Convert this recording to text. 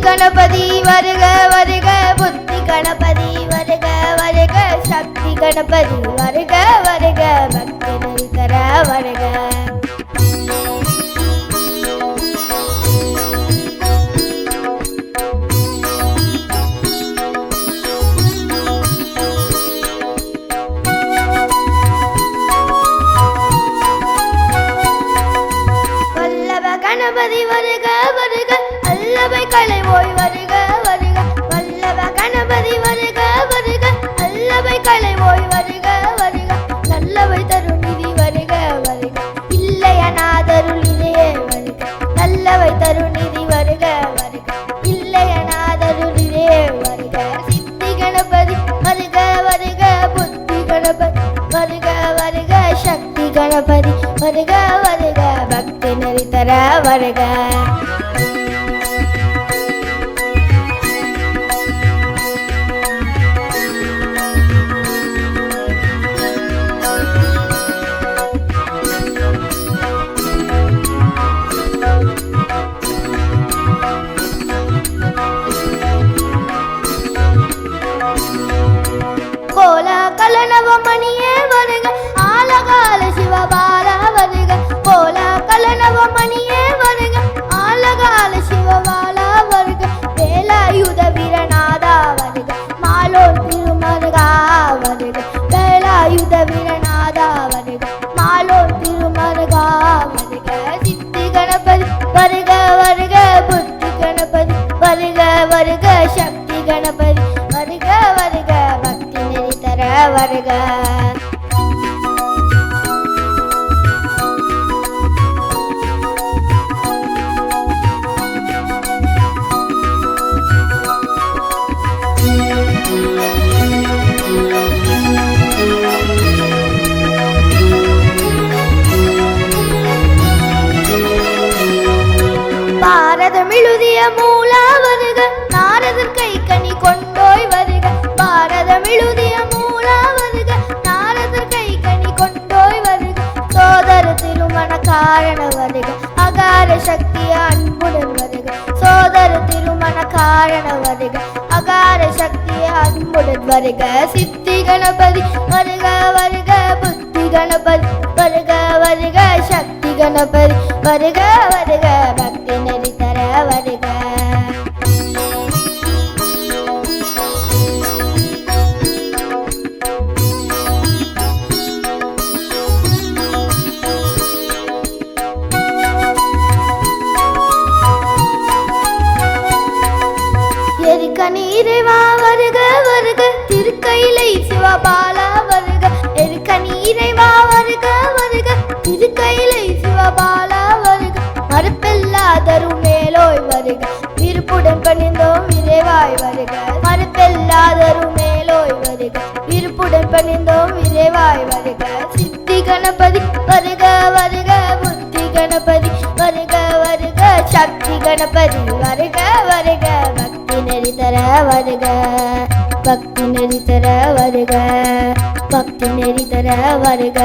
கணபதி வருக வருக, புத்தி கணபதி வருக வருக, சக்தி கணபதி வருக வருக, பக்தி நெறி தர வருக. கணபதி வருக வருக, அல்லவை களைவோய் வருக வருக, வல்லவ கணபதி வருக வருக, அல்லவை களைவோய் வருக வருக, நல்லவை தருநிதி வருக வருக, இல்லையனாதருளிலே வருக, நல்லவை தருநிதி வருக வருக, இல்லையனாதருளிலே வருக. சித்தி கணபதி வருக வருக, புத்தி கணபதி வருக வருக, சக்தி கணபதி வருக வருக, பக்தி நெறி தர வருக. கோல கலனவமணியே வருக, ஆலகால சிவபால வருக, கோல கலனவமணியே வருக, ஆலகால சிவபால வருக, வேலாயுத வீரநாதா வருக, மாலோன் திருமருகா வருக, வேலாயுத வீரநாதா வருக, மாலோன் திருமருகா வருக. சித்தி கணபதி வருக வருக, புத்தி கணபதி வருக வருக, சக்தி கணபதி வருக வருக, பக்தி நெறி தர வருக. பாரதமிழுதிய மூலா வருக, நாரதர் கை கனி கொண்டோய் வருக, பாரதமிழுதிய மூலா வருக, நாரதர் கை கனி கொண்டோய் வருக, சோதர திருமண காரண வருக, அகார சக்திய அன்புடன் வருக, சோதர திருமண காரண வருக, அகார சக்திய அன்புடன் வருக. சித்தி கணபதி வருக வருக, புத்தி கணபதி வருக வருக, சக்தி கணபதி வருக வருக, பக்தி நெறி தர வருக. எருக்கணி இறைவா வருக வருக, திருக்கையிலை சிவபாலா வருக, எருக்கணி இறைவா வருக வருக, திருக்கையிலை சிவபாலா வருக, மறுப்பெல்லாதரும் மேலோய் வருக, விருப்புடன் பணிந்தோம் விரைவாய் வருக, மறுப்பெல்லாதரும் மேலோய் வருக, விருப்புடன் பணிந்தோம் விரைவாய் வருக. சித்தி கணபதி வருக வருக, புத்தி கணபதி வருக வருக, சக்தி கணபதி வருக வருக, பக்தி நெறி தர வருக, பக்தி நெறி தர வருக, பக்தி நெறி தர வருக.